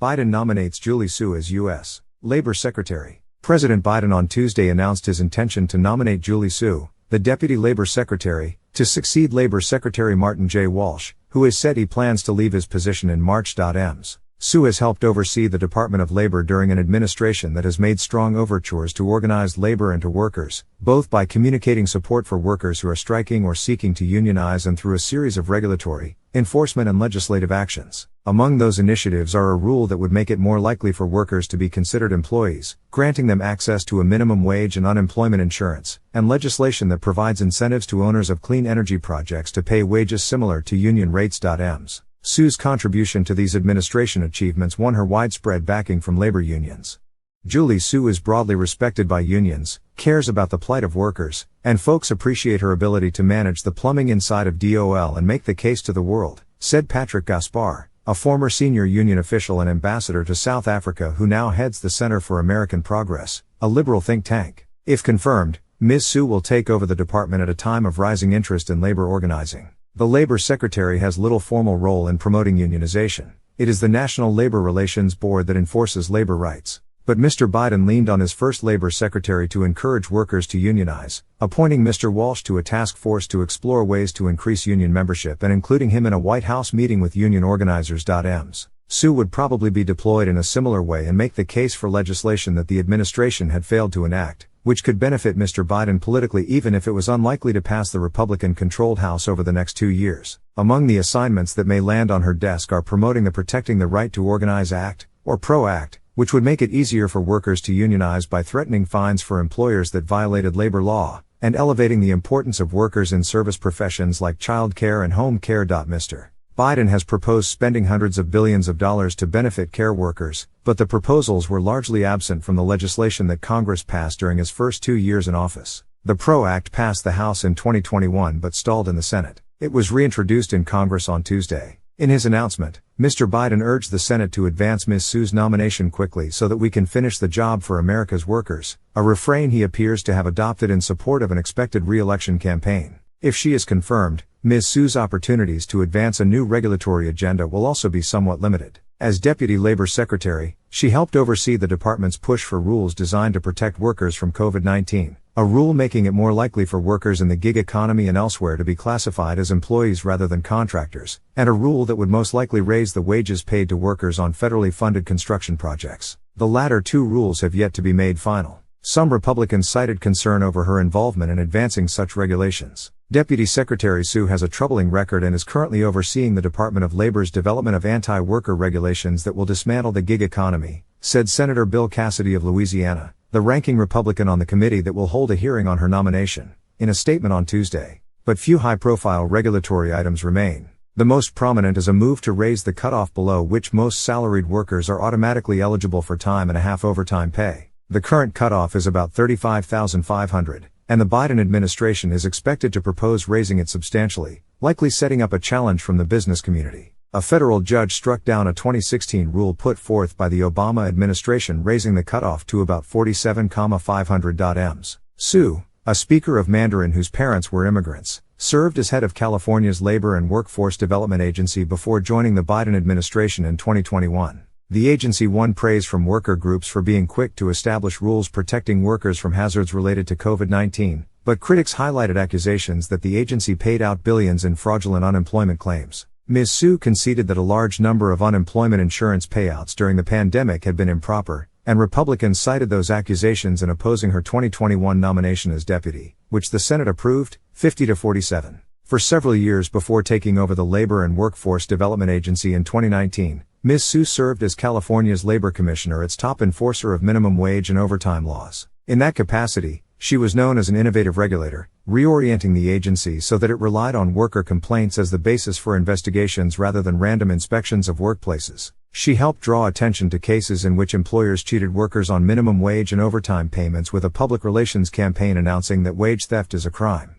Biden nominates Julie Su as U.S. Labor Secretary. President Biden on Tuesday announced his intention to nominate Julie Su, the Deputy Labor Secretary, to succeed Labor Secretary Martin J. Walsh, who has said he plans to leave his position in March.Ms. Su has helped oversee the Department of Labor during an administration that has made strong overtures to organized labor and to workers, both by communicating support for workers who are striking or seeking to unionize and through a series of regulatory, enforcement and legislative actions. Among those initiatives are a rule that would make it more likely for workers to be considered employees, granting them access to a minimum wage and unemployment insurance, and legislation that provides incentives to owners of clean energy projects to pay wages similar to union rates.Ms. Su's contribution to these administration achievements won her widespread backing from labor unions. Julie Su is broadly respected by unions, cares about the plight of workers, and folks appreciate her ability to manage the plumbing inside of DOL and make the case to the world, said Patrick Gaspar, a former senior union official and ambassador to South Africa who now heads the Center for American Progress, a liberal think tank. If confirmed, Ms. Su will take over the department at a time of rising interest in labor organizing. The Labor Secretary has little formal role in promoting unionization. It is the National Labor Relations Board that enforces labor rights. But Mr. Biden leaned on his first Labor Secretary to encourage workers to unionize, appointing Mr. Walsh to a task force to explore ways to increase union membership and including him in a White House meeting with union organizers.Ms. Su would probably be deployed in a similar way and make the case for legislation that the administration had failed to enact, which could benefit Mr. Biden politically even if it was unlikely to pass the Republican-controlled House over the next 2 years. Among the assignments that may land on her desk are promoting the Protecting the Right to Organize Act, or PRO Act, which would make it easier for workers to unionize by threatening fines for employers that violated labor law, and elevating the importance of workers in service professions like child care and home care. Mr. Biden has proposed spending hundreds of billions of dollars to benefit care workers, but the proposals were largely absent from the legislation that Congress passed during his first 2 years in office. The PRO Act passed the House in 2021 but stalled in the Senate. It was reintroduced in Congress on Tuesday. In his announcement, Mr. Biden urged the Senate to advance Ms. Su's nomination quickly so that we can finish the job for America's workers, a refrain he appears to have adopted in support of an expected re-election campaign. If she is confirmed, Ms. Su's opportunities to advance a new regulatory agenda will also be somewhat limited. As Deputy Labor Secretary, she helped oversee the department's push for rules designed to protect workers from COVID-19, a rule making it more likely for workers in the gig economy and elsewhere to be classified as employees rather than contractors, and a rule that would most likely raise the wages paid to workers on federally funded construction projects. The latter two rules have yet to be made final. Some Republicans cited concern over her involvement in advancing such regulations. Deputy Secretary Su has a troubling record and is currently overseeing the Department of Labor's development of anti-worker regulations that will dismantle the gig economy, said Senator Bill Cassidy of Louisiana, the ranking Republican on the committee that will hold a hearing on her nomination, in a statement on Tuesday. But few high-profile regulatory items remain. The most prominent is a move to raise the cutoff below which most salaried workers are automatically eligible for time-and-a-half overtime pay. The current cutoff is about $35,500. And the Biden administration is expected to propose raising it substantially, likely setting up a challenge from the business community. A federal judge struck down a 2016 rule put forth by the Obama administration raising the cutoff to about $47,500. Su, a speaker of Mandarin whose parents were immigrants, served as head of California's Labor and Workforce Development Agency before joining the Biden administration in 2021. The agency won praise from worker groups for being quick to establish rules protecting workers from hazards related to COVID-19, but critics highlighted accusations that the agency paid out billions in fraudulent unemployment claims. Ms. Su conceded that a large number of unemployment insurance payouts during the pandemic had been improper, and Republicans cited those accusations in opposing her 2021 nomination as deputy, which the Senate approved, 50-47. For several years before taking over the Labor and Workforce Development Agency in 2019, Ms. Su served as California's labor commissioner, its top enforcer of minimum wage and overtime laws. In that capacity, she was known as an innovative regulator, reorienting the agency so that it relied on worker complaints as the basis for investigations rather than random inspections of workplaces. She helped draw attention to cases in which employers cheated workers on minimum wage and overtime payments with a public relations campaign announcing that wage theft is a crime.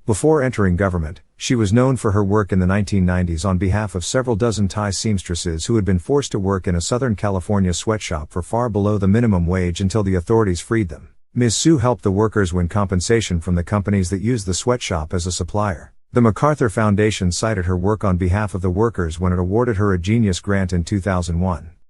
Before entering government, she was known for her work in the 1990s on behalf of several dozen Thai seamstresses who had been forced to work in a Southern California sweatshop for far below the minimum wage until the authorities freed them. Ms. Su helped the workers win compensation from the companies that used the sweatshop as a supplier. The MacArthur Foundation cited her work on behalf of the workers when it awarded her a Genius Grant in 2001.